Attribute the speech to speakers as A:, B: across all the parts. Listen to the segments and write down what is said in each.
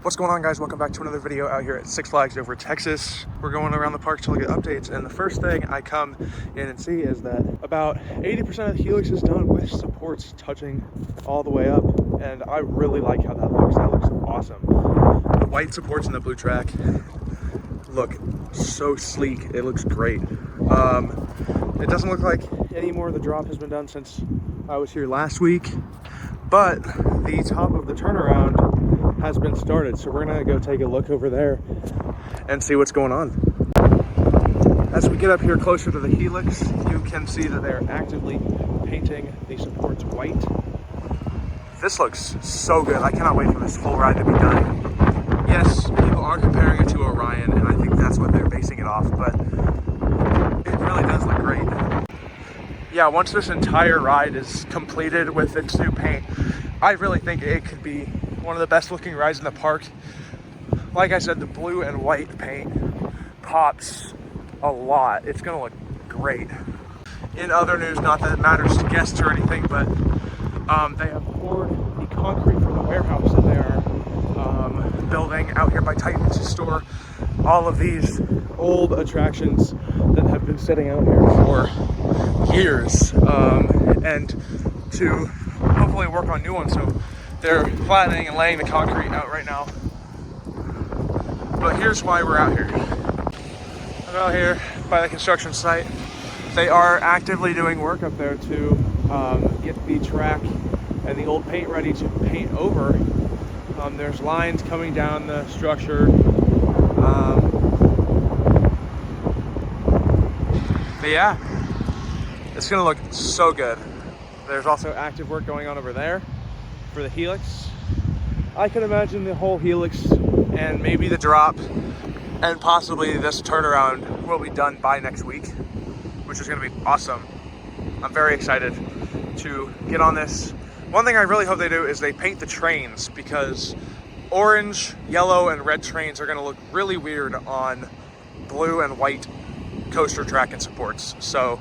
A: What's going on, guys? Welcome back to another video out here at Six Flags over Texas. We're going around the park to look at updates, and the first thing I come in and see is that about 80% of the helix is done with supports touching all the way up, and I really like how that looks. That looks awesome. The white supports in the blue track look so sleek. It looks great. It doesn't look like any more of the drop has been done since I was here last week, but the top of the turnaround has been started, so we're gonna go take a look over there and see what's going on. As we get up here closer to the helix, you can see that they're actively painting the supports white. This looks so good. I cannot wait for this full ride to be done. Yes, people are comparing it to Orion, and I think that's what they're basing it off, but it really does look great. Yeah, once this entire ride is completed with its new paint, I really think it could be one of the best looking rides in the park. Like I said, the blue and white paint pops a lot. It's gonna look great. In other news, not that it matters to guests or anything, but they have poured the concrete for the warehouse that they are building out here by Titan's store. All of these old attractions that have been sitting out here for years, and to hopefully work on new ones. So they're flattening and laying the concrete out right now. But here's why we're out here. I'm out here by the construction site. They are actively doing work up there to get the track and the old paint ready to paint over. There's lines coming down the structure. But yeah, it's gonna look so good. There's also active work going on over there for the helix. I can imagine the whole helix and maybe the drop and possibly this turnaround will be done by next week, which is going to be awesome. I'm very excited to get on this. One thing I really hope they do is they paint the trains, because orange, yellow, and red trains are going to look really weird on blue and white coaster track and supports. So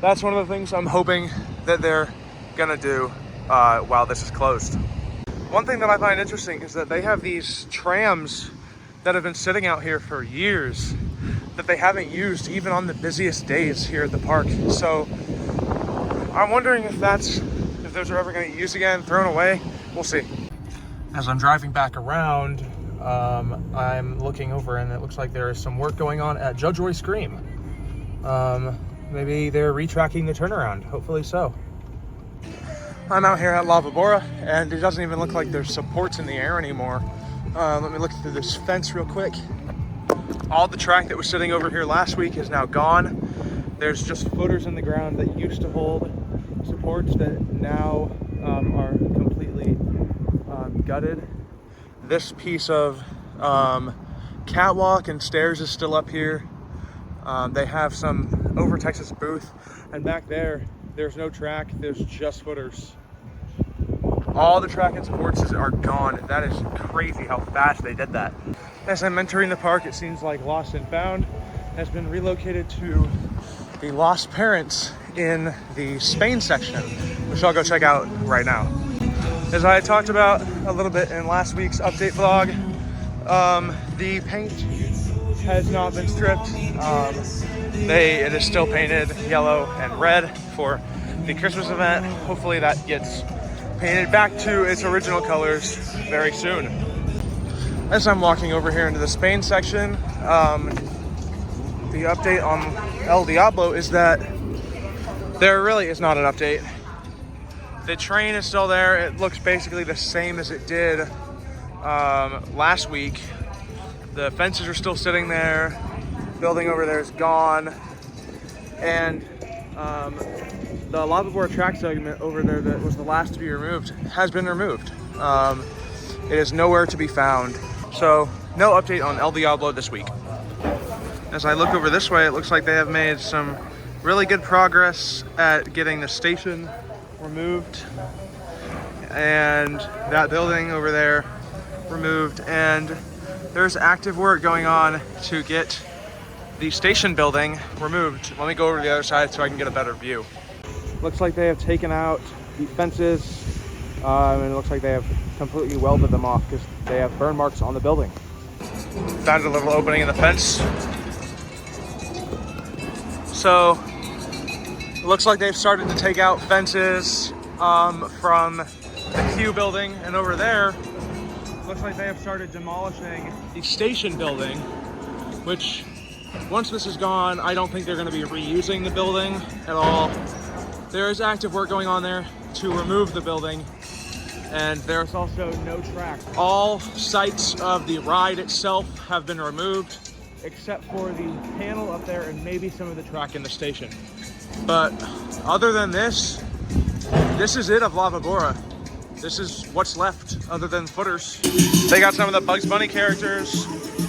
A: that's one of the things I'm hoping that they're going to do while this is closed. One thing that I find interesting is that they have these trams that have been sitting out here for years that they haven't used even on the busiest days here at the park. So I'm wondering if those are ever going to get used again, thrown away. We'll see. As I'm driving back around, I'm looking over and it looks like there is some work going on at Judge Roy Scream. Maybe they're retracking the turnaround, hopefully so. I'm out here at Lava Bora, and it doesn't even look like there's supports in the air anymore. Let me look through this fence real quick. All the track that was sitting over here last week is now gone. There's just footers in the ground that used to hold supports that now are completely gutted. This piece of catwalk and stairs is still up here. They have some over Texas booth, and back there's no track, there's just footers. All the track and supports are gone. That is crazy how fast they did that. As I'm entering the park, it seems like Lost and Found has been relocated to the Lost Parents in the Spain section, which I'll go check out right now. As I talked about a little bit in last week's update vlog, the paint has not been stripped. It is still painted yellow and red for the Christmas event. Hopefully that gets painted back to its original colors very soon. As I'm walking over here into the Spain section, the update on El Diablo is that there really is not an update. The train is still there. It looks basically the same as it did last week. The fences are still sitting there. Building over there is gone. And the Lava Bora track segment over there that was the last to be removed has been removed. It is nowhere to be found. So no update on El Diablo this week. As I look over this way, it looks like they have made some really good progress at getting the station removed and that building over there removed, and there's active work going on to get the station building removed. Let me go over to the other side so I can get a better view. Looks like they have taken out the fences And it looks like they have completely welded them off because they have burn marks on the building. Found a little opening in the fence. So it looks like they've started to take out fences from the Q building, and over there looks like they have started demolishing the station building, which once this is gone, I don't think they're going to be reusing the building at all. There is active work going on there to remove the building, and there's also no track. All sites of the ride itself have been removed, except for the panel up there and maybe some of the track in the station. But other than this is it of Lava Bora. This is what's left other than footers. They got some of the Bugs Bunny characters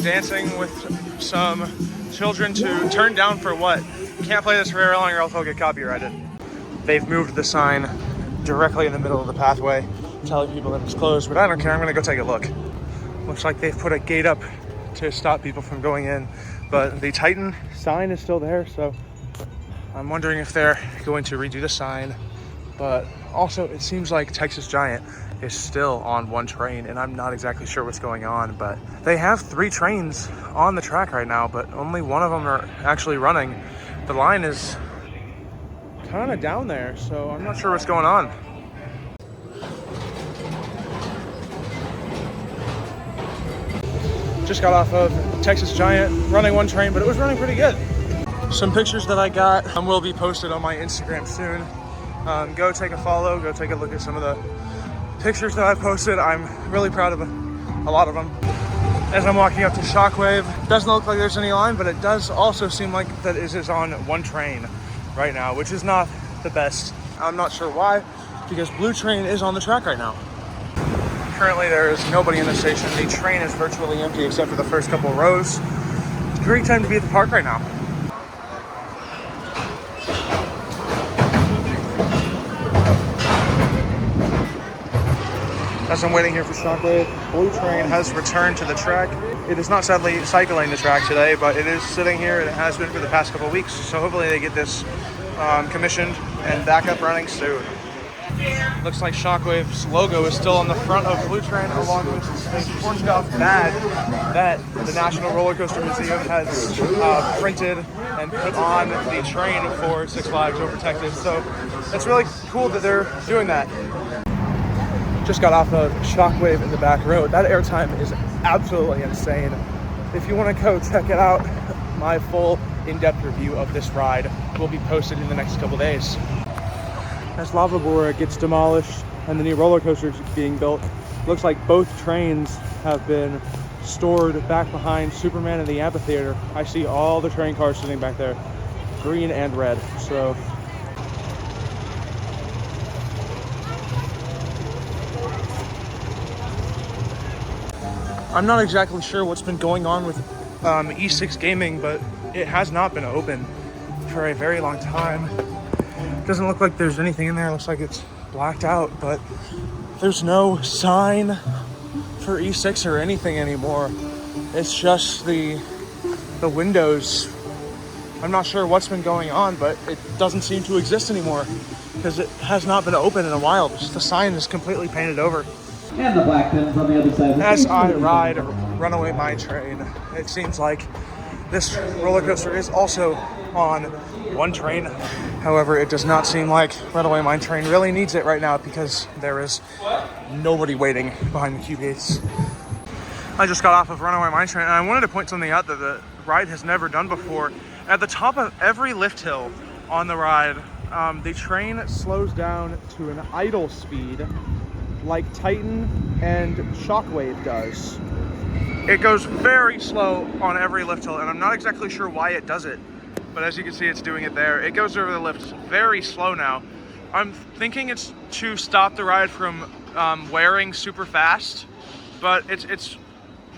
A: dancing with some children to Turn Down for What. Can't play this for very long or else I'll get copyrighted. They've moved the sign directly in the middle of the pathway, telling people that it's closed, but I don't care, I'm gonna go take a look. Looks like they've put a gate up to stop people from going in, but the Titan sign is still there, so I'm wondering if they're going to redo the sign. But also, it seems like Texas Giant is still on one train, and I'm not exactly sure what's going on, but they have 3 trains on the track right now, but only one of them are actually running. The line is kind of down there, so I'm not sure what's going on. Just got off of Texas Giant, running one train, but it was running pretty good. Some pictures that I got will be posted on my Instagram soon. Go take a follow, go take a look at some of the pictures that I've posted. I'm really proud of a lot of them. As I'm walking up to Shockwave, doesn't look like there's any line, but it does also seem like that it is on one train right now, which is not the best. I'm not sure why, because Blue Train is on the track right now. Currently there is nobody in the station. The train is virtually empty except for the first couple of rows. It's a great time to be at the park right now. As I'm waiting here for Shockwave, Blue Train has returned to the track. It is not sadly cycling the track today, but it is sitting here and it has been for the past couple of weeks. So hopefully they get this commissioned and back up running soon. Looks like Shockwave's logo is still on the front of Blue Train, along with a sports golf badge that the National Roller Coaster Museum has printed and put on the train for Six Flags Over Texas. So it's really cool that they're doing that. Just got off of Shockwave in the back row. That airtime is absolutely insane. If you want to go check it out, my full in-depth review of this ride will be posted in the next couple days. As Lava Bora gets demolished and the new roller coasters being built, looks like both trains have been stored back behind Superman in the amphitheater. I see all the train cars sitting back there, green and red. So I'm not exactly sure what's been going on with E6 Gaming, but it has not been open for a very long time. Doesn't look like there's anything in there. It looks like it's blacked out, but there's no sign for E6 or anything anymore. It's just the windows. I'm not sure what's been going on, but it doesn't seem to exist anymore because it has not been open in a while. The sign is completely painted over.
B: And the black pins on the other side.
A: As I ride Runaway Mine Train, it seems like this roller coaster is also on one train. However, it does not seem like Runaway Mine Train really needs it right now because there is nobody waiting behind the queue gates. I just got off of Runaway Mine Train and I wanted to point something out that the ride has never done before. At the top of every lift hill on the ride, the train slows down to an idle speed like Titan and Shockwave does. It goes very slow on every lift hill, and I'm not exactly sure why it does it, but as you can see, it's doing it there. It goes over the lifts very slow now. I'm thinking it's to stop the ride from wearing super fast, but it's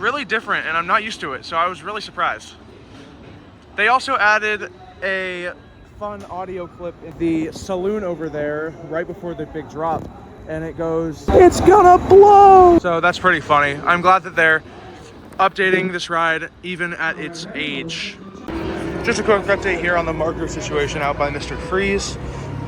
A: really different, and I'm not used to it, so I was really surprised. They also added a fun audio clip in the saloon over there right before the big drop, and it goes, "It's gonna blow!" So that's pretty funny. I'm glad that they're updating this ride even at its age. Just a quick update here on the marker situation out by Mr. Freeze.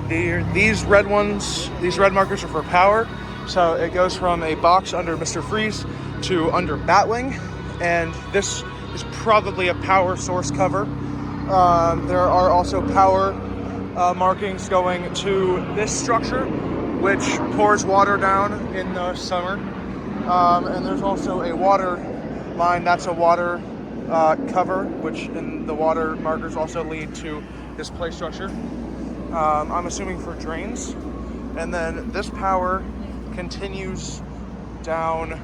A: These red markers are for power. So it goes from a box under Mr. Freeze to under Batwing, and this is probably a power source cover. There are also power markings going to this structure, which pours water down in the summer. And there's also a water line, that's a water cover, which in the water markers also lead to this play structure. I'm assuming for drains. And then this power continues down,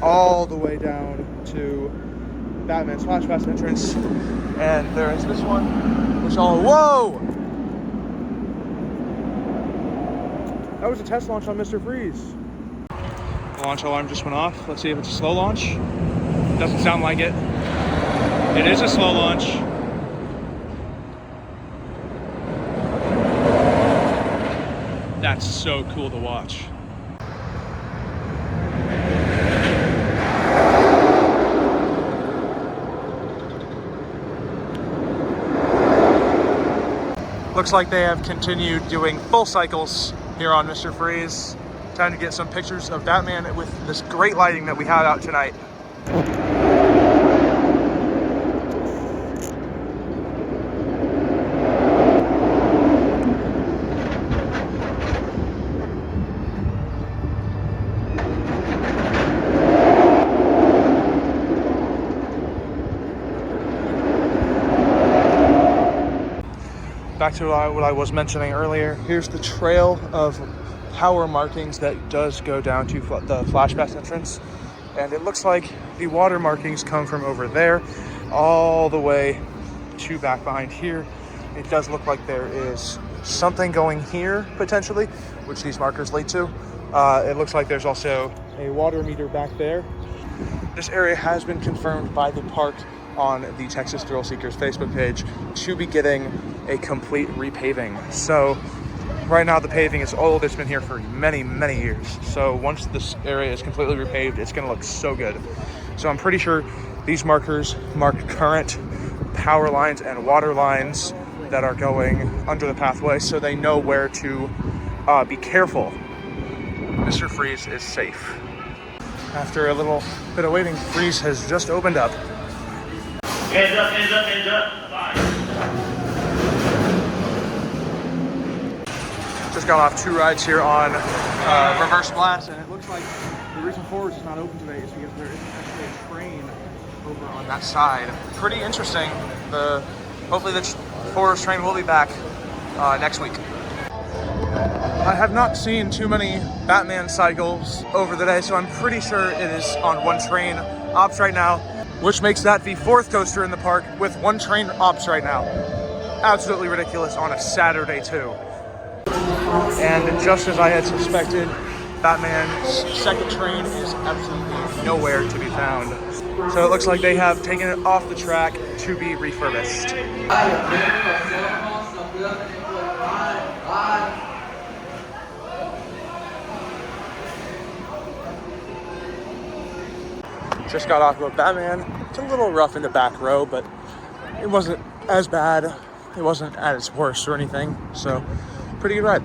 A: all the way down to Batman's Flash Pass entrance. And there is this one, which whoa! That was a test launch on Mr. Freeze. The launch alarm just went off. Let's see if it's a slow launch. Doesn't sound like it. It is a slow launch. That's so cool to watch. Looks like they have continued doing full cycles here on Mr. Freeze. Time to get some pictures of Batman with this great lighting that we had out tonight. Back to what I was mentioning earlier, here's the trail of power markings that does go down to the Flash Pass entrance. And it looks like the water markings come from over there all the way to back behind here. It does look like there is something going here potentially, which these markers lead to. It looks like there's also a water meter back there. This area has been confirmed by the park on the Texas Thrill Seekers Facebook page to be getting a complete repaving. So right now the paving is old. It's been here for many, many years. So once this area is completely repaved, it's gonna look so good. So I'm pretty sure these markers mark current power lines and water lines that are going under the pathway, so they know where to be careful. Mr. Freeze is safe. After a little bit of waiting, Freeze has just opened up.
C: Hands up, hands up, hands up. Five.
A: Just got off 2 rides here on Reverse Blast, and it looks like the reason Forwards is not open today is because there isn't actually a train over on that side. Pretty interesting. Hopefully the Forwards train will be back next week. I have not seen too many Batman cycles over the day, so I'm pretty sure it is on one train ops right now, which makes that the 4th coaster in the park with 1 train ops right now. Absolutely ridiculous on a Saturday too. And just as I had suspected, Batman's 2nd train is absolutely nowhere to be found. So it looks like they have taken it off the track to be refurbished. Just got off of Batman. It's a little rough in the back row, but it wasn't as bad. It wasn't at its worst or anything, so pretty good ride.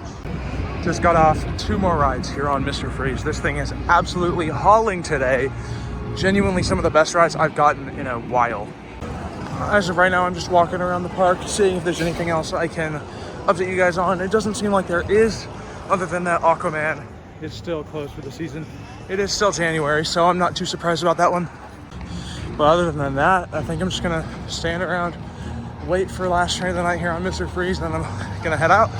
A: Just got off 2 more rides here on Mr. Freeze. This thing is absolutely hauling today. Genuinely some of the best rides I've gotten in a while. As of right now, I'm just walking around the park, seeing if there's anything else I can update you guys on. It doesn't seem like there is, other than that Aquaman is still closed for the season. It is still January, so I'm not too surprised about that one. But other than that, I think I'm just gonna stand around, wait for last train of the night here on Mr. Freeze, then I'm gonna head out.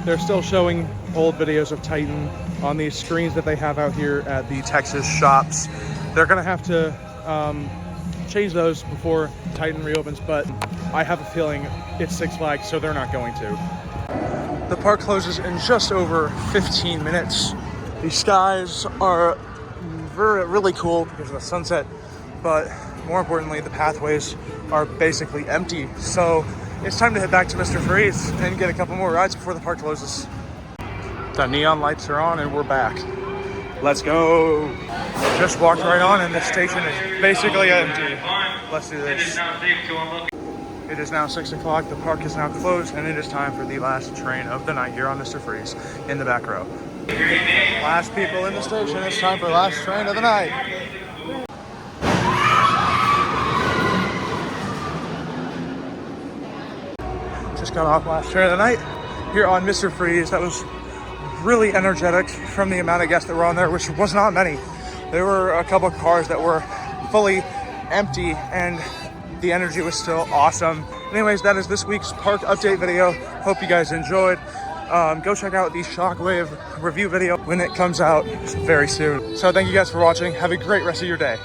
A: They're still showing old videos of Titan on these screens that they have out here at the Texas shops. They're gonna have to change those before Titan reopens, but I have a feeling it's Six Flags, so they're not going to. The park closes in just over 15 minutes. The skies are really cool because of the sunset, but more importantly, the pathways are basically empty. So it's time to head back to Mr. Freeze and get a couple more rides before the park closes. The neon lights are on and we're back. Let's go. Just walked right on and the station is basically empty. Let's do this. It is now 6 o'clock. The park is now closed and it is time for the last train of the night here on Mr. Freeze in the back row. Last people in the station. It's time for last train of the night. Just got off last train of the night here on Mr. Freeze. That was really energetic from the amount of guests that were on there, which was not many. There were a couple of cars that were fully empty and the energy was still awesome. Anyways, that is this week's park update video. Hope you guys enjoyed. Go check out the Shockwave review video when it comes out very soon. So thank you guys for watching. Have a great rest of your day.